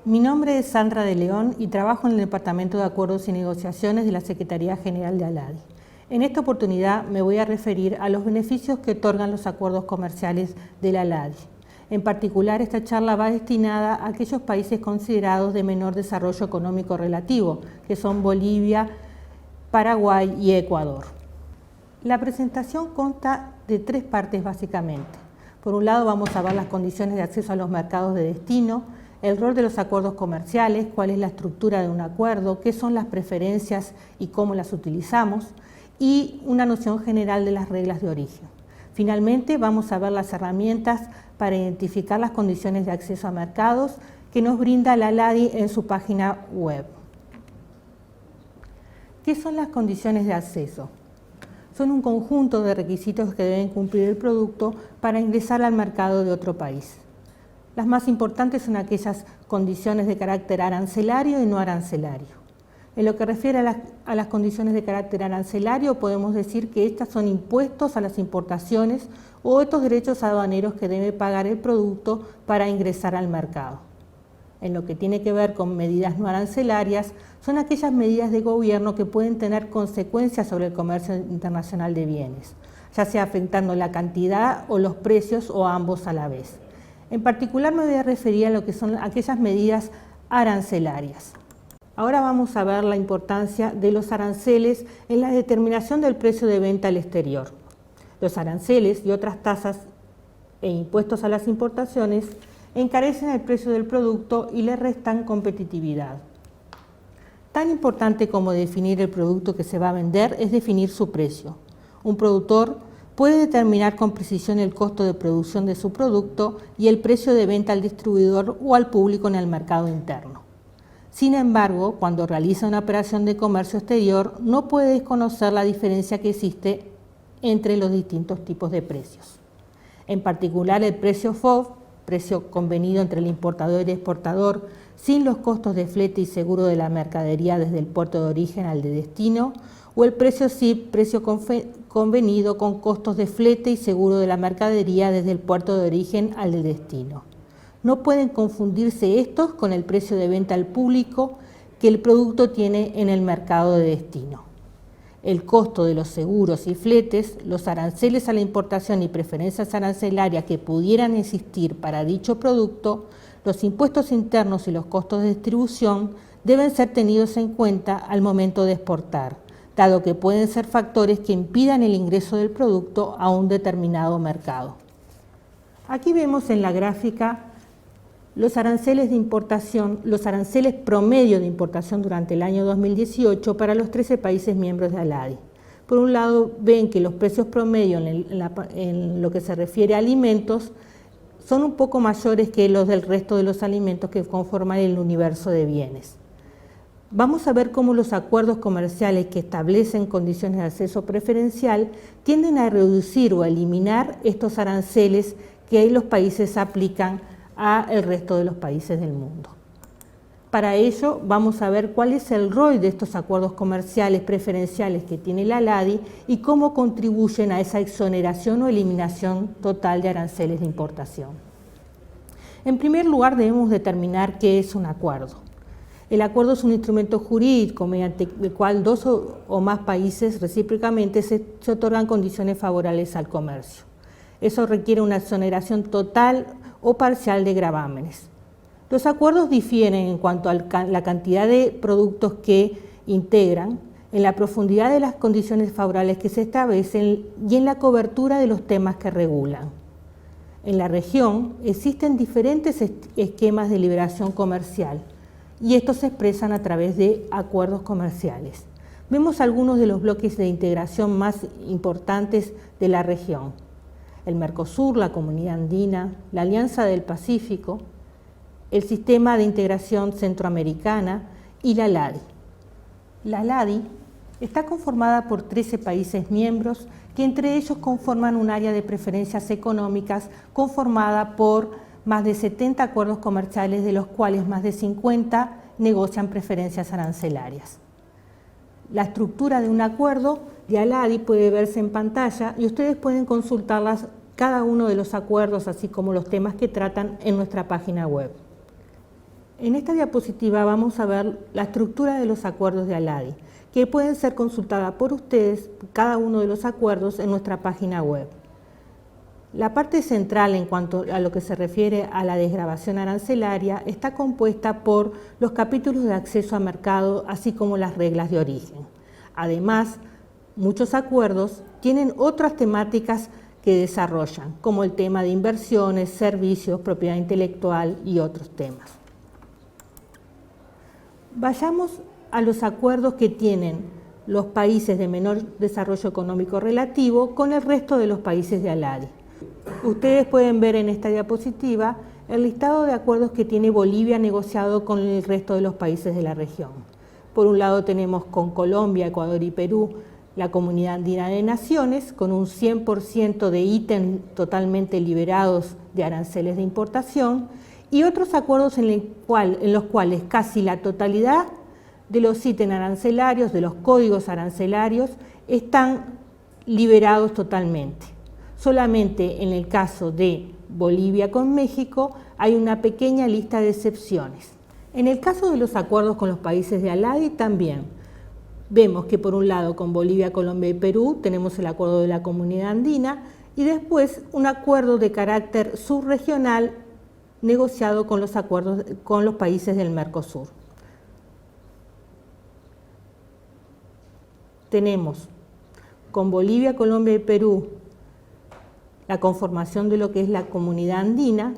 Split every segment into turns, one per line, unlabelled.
Mi nombre es Sandra de León y trabajo en el Departamento de Acuerdos y Negociaciones de la Secretaría General de ALADI. En esta oportunidad me voy a referir a los beneficios que otorgan los acuerdos comerciales de la ALADI. En particular, esta charla va destinada a aquellos países considerados de menor desarrollo económico relativo, que son Bolivia, Paraguay y Ecuador. La presentación consta de tres partes básicamente. Por un lado vamos a ver las condiciones de acceso a los mercados de destino, el rol de los acuerdos comerciales, cuál es la estructura de un acuerdo, qué son las preferencias y cómo las utilizamos, y una noción general de las reglas de origen. Finalmente vamos a ver las herramientas para identificar las condiciones de acceso a mercados que nos brinda la ALADI en su página web. ¿Qué son las condiciones de acceso? Son un conjunto de requisitos que deben cumplir el producto para ingresar al mercado de otro país. Las más importantes son aquellas condiciones de carácter arancelario y no arancelario. En lo que refiere a las condiciones de carácter arancelario, podemos decir que estas son impuestos a las importaciones o otros derechos aduaneros que debe pagar el producto para ingresar al mercado. En lo que tiene que ver con medidas no arancelarias, son aquellas medidas de gobierno que pueden tener consecuencias sobre el comercio internacional de bienes, ya sea afectando la cantidad o los precios o ambos a la vez. En particular me voy a referir a lo que son aquellas medidas arancelarias. Ahora vamos a ver la importancia de los aranceles en la determinación del precio de venta al exterior. Los aranceles y otras tasas e impuestos a las importaciones encarecen el precio del producto y le restan competitividad. Tan importante como definir el producto que se va a vender es definir su precio. Un productor puede determinar con precisión el costo de producción de su producto y el precio de venta al distribuidor o al público en el mercado interno. Sin embargo, cuando realiza una operación de comercio exterior, no puede desconocer la diferencia que existe entre los distintos tipos de precios. En particular, el precio FOB, precio convenido entre el importador y el exportador, sin los costos de flete y seguro de la mercadería desde el puerto de origen al de destino, o el precio SIP, precio convenido con costos de flete y seguro de la mercadería desde el puerto de origen al de destino. No pueden confundirse estos con el precio de venta al público que el producto tiene en el mercado de destino. El costo de los seguros y fletes, los aranceles a la importación y preferencias arancelarias que pudieran existir para dicho producto, los impuestos internos y los costos de distribución deben ser tenidos en cuenta al momento de exportar, dado que pueden ser factores que impidan el ingreso del producto a un determinado mercado. Aquí vemos en la gráfica los aranceles de importación, los aranceles promedio de importación durante el año 2018 para los 13 países miembros de ALADI. Por un lado, ven que los precios promedio en lo que se refiere a alimentos son un poco mayores que los del resto de los alimentos que conforman el universo de bienes. Vamos a ver cómo los acuerdos comerciales que establecen condiciones de acceso preferencial tienden a reducir o a eliminar estos aranceles que los países aplican al resto de los países del mundo. Para ello vamos a ver cuál es el rol de estos acuerdos comerciales preferenciales que tiene la ALADI y cómo contribuyen a esa exoneración o eliminación total de aranceles de importación. En primer lugar debemos determinar qué es un acuerdo. El acuerdo es un instrumento jurídico mediante el cual dos o más países recíprocamente se otorgan condiciones favorables al comercio. Eso requiere una exoneración total o parcial de gravámenes. Los acuerdos difieren en cuanto a la cantidad de productos que integran, en la profundidad de las condiciones favorables que se establecen y en la cobertura de los temas que regulan. En la región existen diferentes esquemas de liberación comercial y estos se expresan a través de acuerdos comerciales. Vemos algunos de los bloques de integración más importantes de la región: el Mercosur, la Comunidad Andina, la Alianza del Pacífico, el Sistema de Integración Centroamericana y la ALADI. La ALADI está conformada por 13 países miembros que entre ellos conforman un área de preferencias económicas conformada por más de 70 acuerdos comerciales, de los cuales más de 50 negocian preferencias arancelarias. La estructura de un acuerdo de ALADI puede verse en pantalla y ustedes pueden consultarlas cada uno de los acuerdos, así como los temas que tratan, en nuestra página web. En esta diapositiva vamos a ver la estructura de los acuerdos de ALADI, que pueden ser consultadas por ustedes, cada uno de los acuerdos, en nuestra página web. La parte central en cuanto a lo que se refiere a la desgravación arancelaria está compuesta por los capítulos de acceso a mercado, así como las reglas de origen. Además, muchos acuerdos tienen otras temáticas que desarrollan, como el tema de inversiones, servicios, propiedad intelectual y otros temas. Vayamos a los acuerdos que tienen los países de menor desarrollo económico relativo con el resto de los países de ALADI. Ustedes pueden ver en esta diapositiva el listado de acuerdos que tiene Bolivia negociado con el resto de los países de la región. Por un lado tenemos con Colombia, Ecuador y Perú la Comunidad Andina de Naciones, con un 100% de ítems totalmente liberados de aranceles de importación, y otros acuerdos en los cuales casi la totalidad de los ítems arancelarios, de los códigos arancelarios, están liberados totalmente. Solamente en el caso de Bolivia con México hay una pequeña lista de excepciones. En el caso de los acuerdos con los países de ALADI también vemos que por un lado con Bolivia, Colombia y Perú tenemos el acuerdo de la Comunidad Andina y después un acuerdo de carácter subregional negociado con los países del Mercosur. Tenemos con Bolivia, Colombia y Perú la conformación de lo que es la Comunidad Andina,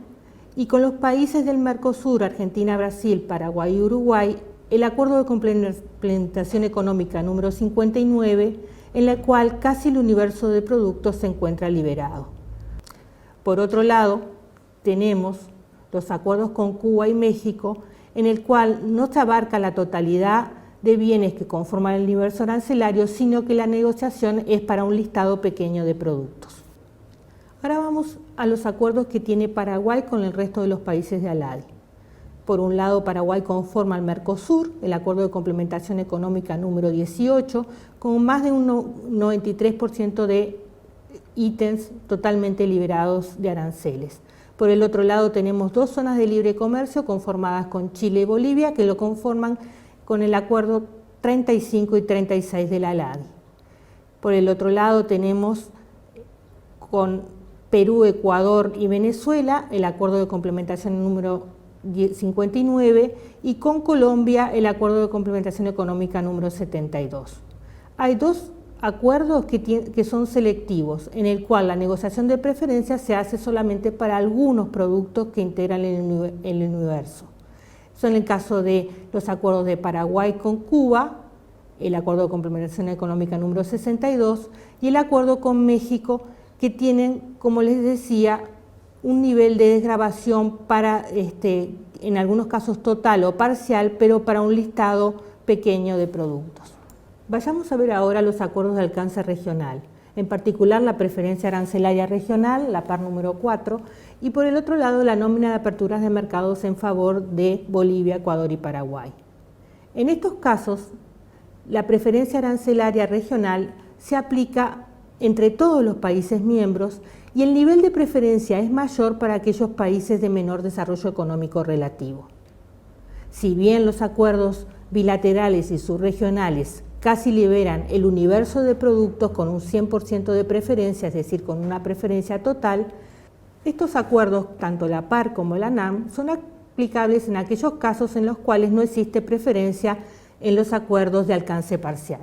y con los países del Mercosur, Argentina, Brasil, Paraguay y Uruguay, el Acuerdo de Complementación Económica número 59, en el cual casi el universo de productos se encuentra liberado. Por otro lado, tenemos los acuerdos con Cuba y México, en el cual no se abarca la totalidad de bienes que conforman el universo arancelario, sino que la negociación es para un listado pequeño de productos. Ahora vamos a los acuerdos que tiene Paraguay con el resto de los países de ALADI. Por un lado, Paraguay conforma el Mercosur, el Acuerdo de Complementación Económica número 18, con más de un 93% de ítems totalmente liberados de aranceles. Por el otro lado, tenemos dos zonas de libre comercio conformadas con Chile y Bolivia, que lo conforman con el Acuerdo 35 y 36 de la ALADI. Por el otro lado, tenemos con Perú, Ecuador y Venezuela el Acuerdo de Complementación número 59 y con Colombia el Acuerdo de Complementación Económica número 72. Hay dos acuerdos que son selectivos, en el cual la negociación de preferencias se hace solamente para algunos productos que integran el universo. Son el caso de los acuerdos de Paraguay con Cuba, el Acuerdo de Complementación Económica número 62 y el Acuerdo con México, que tienen, como les decía, un nivel de desgravación para, en algunos casos total o parcial, pero para un listado pequeño de productos. Vayamos a ver ahora los acuerdos de alcance regional, en particular la preferencia arancelaria regional, la par número 4, y por el otro lado la nómina de aperturas de mercados en favor de Bolivia, Ecuador y Paraguay. En estos casos, la preferencia arancelaria regional se aplica entre todos los países miembros y el nivel de preferencia es mayor para aquellos países de menor desarrollo económico relativo. Si bien los acuerdos bilaterales y subregionales casi liberan el universo de productos con un 100% de preferencia, es decir, con una preferencia total, estos acuerdos, tanto la PAR como la NAM, son aplicables en aquellos casos en los cuales no existe preferencia en los acuerdos de alcance parcial.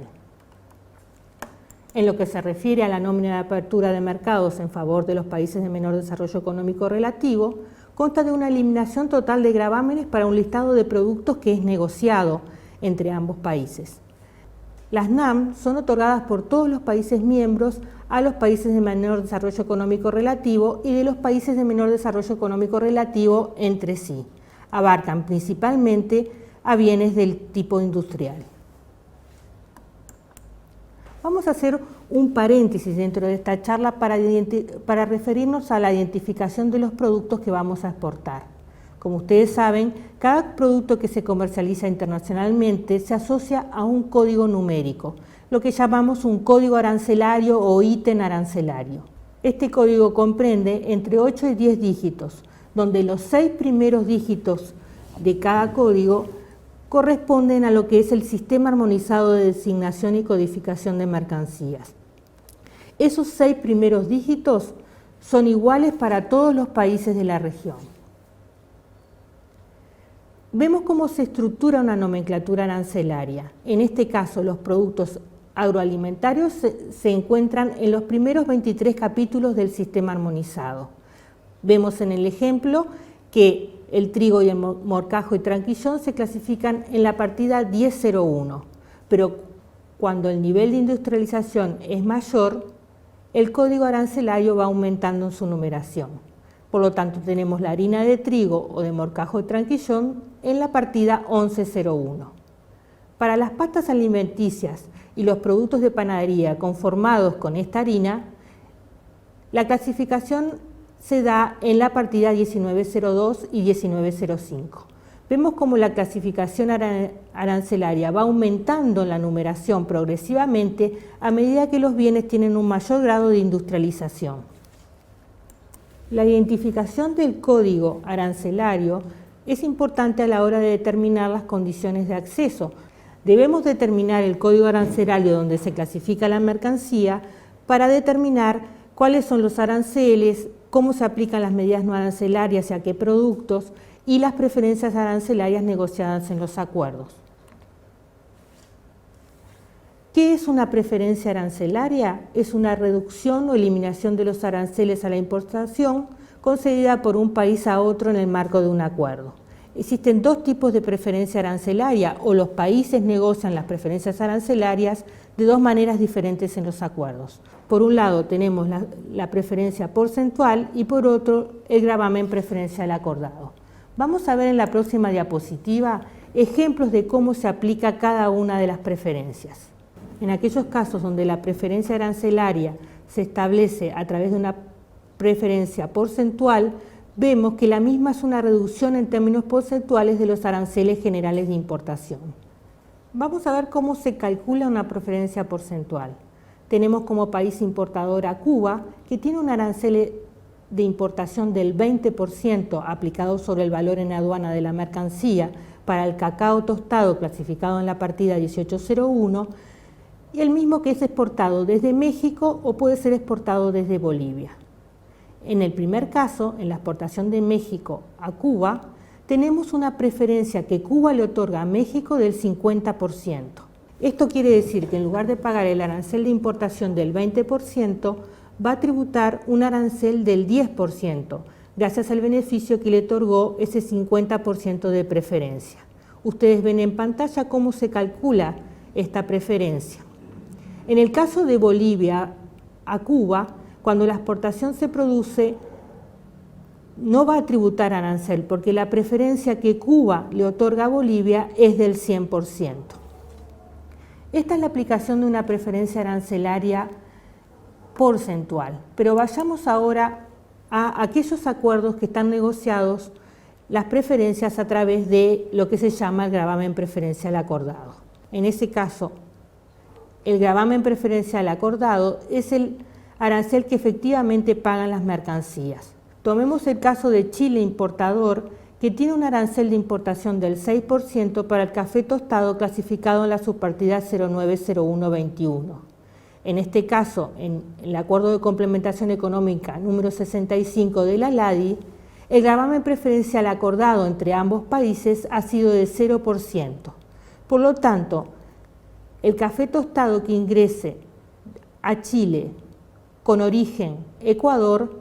En lo que se refiere a la nómina de apertura de mercados en favor de los países de menor desarrollo económico relativo, consta de una eliminación total de gravámenes para un listado de productos que es negociado entre ambos países. Las NAM son otorgadas por todos los países miembros a los países de menor desarrollo económico relativo y de los países de menor desarrollo económico relativo entre sí. Abarcan principalmente a bienes del tipo industrial. Vamos a hacer un paréntesis dentro de esta charla para referirnos a la identificación de los productos que vamos a exportar. Como ustedes saben, cada producto que se comercializa internacionalmente se asocia a un código numérico, lo que llamamos un código arancelario o ítem arancelario. Este código comprende entre 8 y 10 dígitos, donde los 6 primeros dígitos de cada código corresponden a lo que es el sistema armonizado de designación y codificación de mercancías. Esos 6 primeros dígitos son iguales para todos los países de la región. Vemos cómo se estructura una nomenclatura arancelaria. En este caso, los productos agroalimentarios se encuentran en los primeros 23 capítulos del sistema armonizado. Vemos en el ejemplo que el trigo y el morcajo y tranquillón se clasifican en la partida 1001, pero cuando el nivel de industrialización es mayor, el código arancelario va aumentando en su numeración. Por lo tanto, tenemos la harina de trigo o de morcajo y tranquillón en la partida 1101. Para las pastas alimenticias y los productos de panadería conformados con esta harina, la clasificación se da en la partida 1902 y 1905. Vemos cómo la clasificación arancelaria va aumentando en la numeración progresivamente a medida que los bienes tienen un mayor grado de industrialización. La identificación del código arancelario es importante a la hora de determinar las condiciones de acceso. Debemos determinar el código arancelario donde se clasifica la mercancía para determinar cuáles son los aranceles, cómo se aplican las medidas no arancelarias y a qué productos, y las preferencias arancelarias negociadas en los acuerdos. ¿Qué es una preferencia arancelaria? Es una reducción o eliminación de los aranceles a la importación concedida por un país a otro en el marco de un acuerdo. Existen 2 tipos de preferencia arancelaria, o los países negocian las preferencias arancelarias de 2 maneras diferentes en los acuerdos. Por un lado tenemos la preferencia porcentual y por otro el gravamen preferencial acordado. Vamos a ver en la próxima diapositiva ejemplos de cómo se aplica cada una de las preferencias. En aquellos casos donde la preferencia arancelaria se establece a través de una preferencia porcentual, vemos que la misma es una reducción en términos porcentuales de los aranceles generales de importación. Vamos a ver cómo se calcula una preferencia porcentual. Tenemos como país importador a Cuba, que tiene un arancel de importación del 20% aplicado sobre el valor en aduana de la mercancía para el cacao tostado clasificado en la partida 1801, y el mismo que es exportado desde México o puede ser exportado desde Bolivia. En el primer caso, en la exportación de México a Cuba, tenemos una preferencia que Cuba le otorga a México del 50%. Esto quiere decir que en lugar de pagar el arancel de importación del 20%, va a tributar un arancel del 10%, gracias al beneficio que le otorgó ese 50% de preferencia. Ustedes ven en pantalla cómo se calcula esta preferencia. En el caso de Bolivia a Cuba, cuando la exportación se produce, no va a tributar arancel, porque la preferencia que Cuba le otorga a Bolivia es del 100%. Esta es la aplicación de una preferencia arancelaria porcentual, pero vayamos ahora a aquellos acuerdos que están negociados las preferencias a través de lo que se llama el gravamen preferencial acordado. En ese caso, el gravamen preferencial acordado es el arancel que efectivamente pagan las mercancías. Tomemos el caso de Chile importador, que tiene un arancel de importación del 6% para el café tostado clasificado en la subpartida 090121. En este caso, en el Acuerdo de Complementación Económica número 65 de la LADI, el gravamen preferencial acordado entre ambos países ha sido de 0%. Por lo tanto, el café tostado que ingrese a Chile con origen Ecuador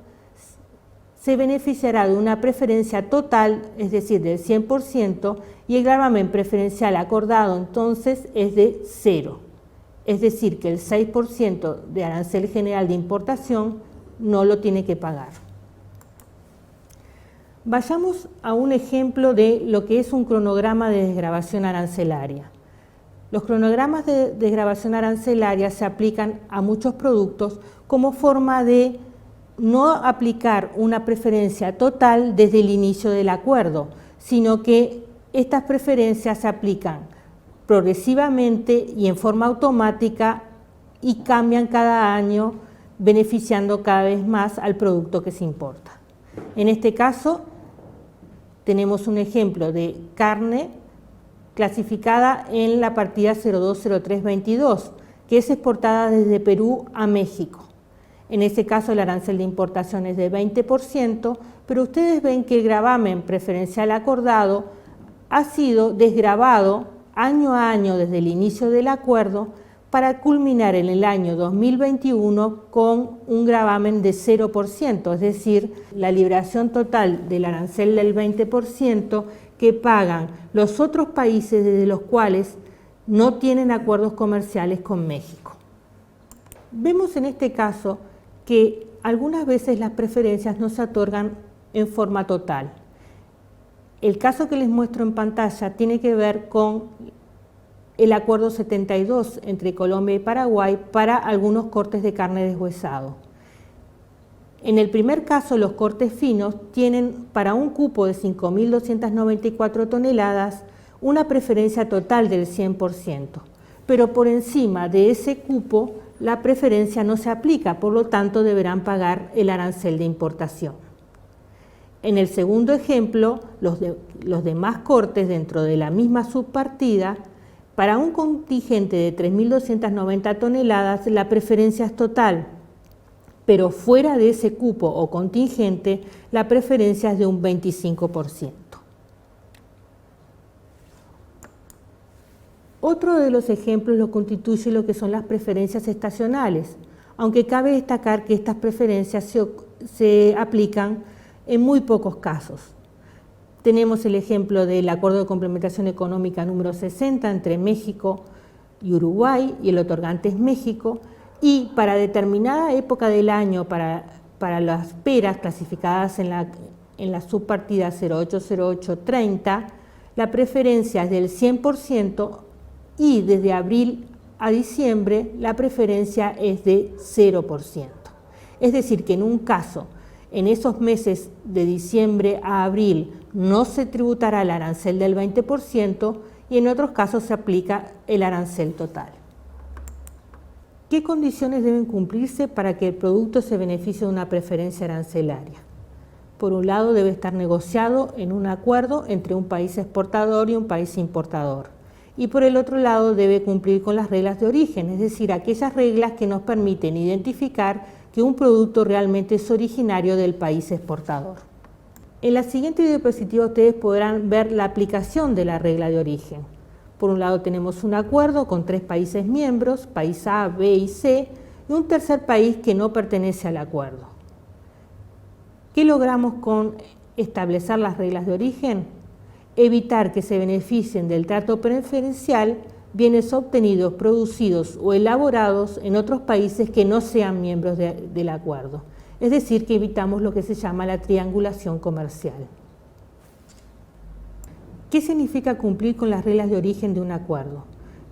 se beneficiará de una preferencia total, es decir, del 100%, y el gravamen preferencial acordado entonces es de 0. Es decir, que el 6% de arancel general de importación no lo tiene que pagar. Vayamos a un ejemplo de lo que es un cronograma de desgravación arancelaria. Los cronogramas de desgravación arancelaria se aplican a muchos productos como forma de no aplicar una preferencia total desde el inicio del acuerdo, sino que estas preferencias se aplican progresivamente y en forma automática y cambian cada año, beneficiando cada vez más al producto que se importa. En este caso, Tenemos un ejemplo de carne clasificada en la partida 020322, que es exportada desde Perú a México. En ese caso el arancel de importación es de 20%, pero ustedes ven que el gravamen preferencial acordado ha sido desgravado año a año desde el inicio del acuerdo para culminar en el año 2021 con un gravamen de 0%, es decir, la liberación total del arancel del 20% que pagan los otros países desde los cuales no tienen acuerdos comerciales con México. Vemos en este caso que algunas veces las preferencias no se otorgan en forma total. El caso que les muestro en pantalla tiene que ver con el acuerdo 72 entre Colombia y Paraguay para algunos cortes de carne deshuesado. En el primer caso, los cortes finos tienen para un cupo de 5.294 toneladas una preferencia total del 100%, pero por encima de ese cupo la preferencia no se aplica, por lo tanto deberán pagar el arancel de importación. En el segundo ejemplo, los demás cortes dentro de la misma subpartida, para un contingente de 3.290 toneladas la preferencia es total, pero fuera de ese cupo o contingente la preferencia es de un 25%. Otro de los ejemplos lo constituye lo que son las preferencias estacionales, aunque cabe destacar que estas preferencias se aplican en muy pocos casos. Tenemos el ejemplo del Acuerdo de Complementación Económica número 60 entre México y Uruguay, y el otorgante es México, y para determinada época del año, para las peras clasificadas en la subpartida 080830, la preferencia es del 100% y desde abril a diciembre la preferencia es de 0%. Es decir, que en un caso, en esos meses de diciembre a abril, no se tributará el arancel del 20% y en otros casos se aplica el arancel total. ¿Qué condiciones deben cumplirse para que el producto se beneficie de una preferencia arancelaria? Por un lado, debe estar negociado en un acuerdo entre un país exportador y un país importador. Y por el otro lado, debe cumplir con las reglas de origen, es decir, aquellas reglas que nos permiten identificar que un producto realmente es originario del país exportador. En la siguiente diapositiva ustedes podrán ver la aplicación de la regla de origen. Por un lado tenemos un acuerdo con 3 países miembros, país A, B y C, y un tercer país que no pertenece al acuerdo. ¿Qué logramos con establecer las reglas de origen? Evitar que se beneficien del trato preferencial bienes obtenidos, producidos o elaborados en otros países que no sean miembros del acuerdo. Es decir, que evitamos lo que se llama la triangulación comercial. ¿Qué significa cumplir con las reglas de origen de un acuerdo?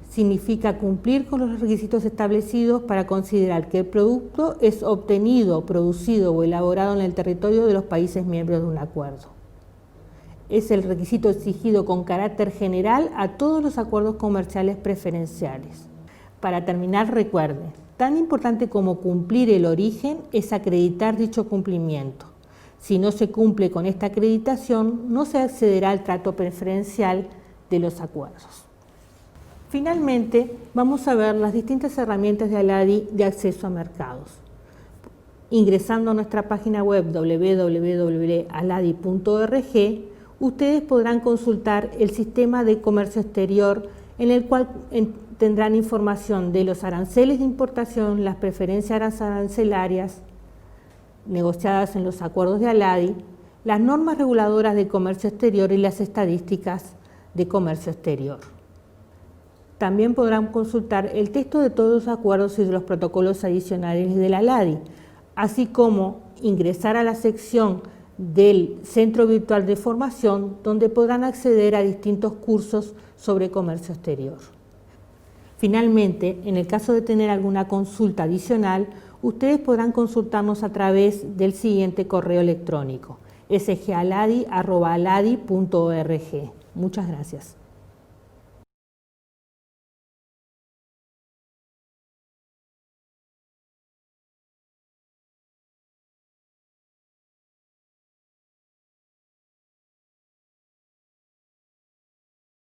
Significa cumplir con los requisitos establecidos para considerar que el producto es obtenido, producido o elaborado en el territorio de los países miembros de un acuerdo. Es el requisito exigido con carácter general a todos los acuerdos comerciales preferenciales. Para terminar, recuerde, tan importante como cumplir el origen es acreditar dicho cumplimiento. Si no se cumple con esta acreditación, no se accederá al trato preferencial de los acuerdos. Finalmente, vamos a ver las distintas herramientas de ALADI de acceso a mercados. Ingresando a nuestra página web www.aladi.org, ustedes podrán consultar el sistema de comercio exterior en el cual tendrán información de los aranceles de importación, las preferencias arancelarias negociadas en los acuerdos de ALADI, las normas reguladoras de comercio exterior y las estadísticas de comercio exterior. También podrán consultar el texto de todos los acuerdos y de los protocolos adicionales de la ALADI, así como ingresar a la sección del Centro Virtual de Formación, donde podrán acceder a distintos cursos sobre comercio exterior. Finalmente, en el caso de tener alguna consulta adicional, ustedes podrán consultarnos a través del siguiente correo electrónico: sgaladi@aladi.org. Muchas gracias.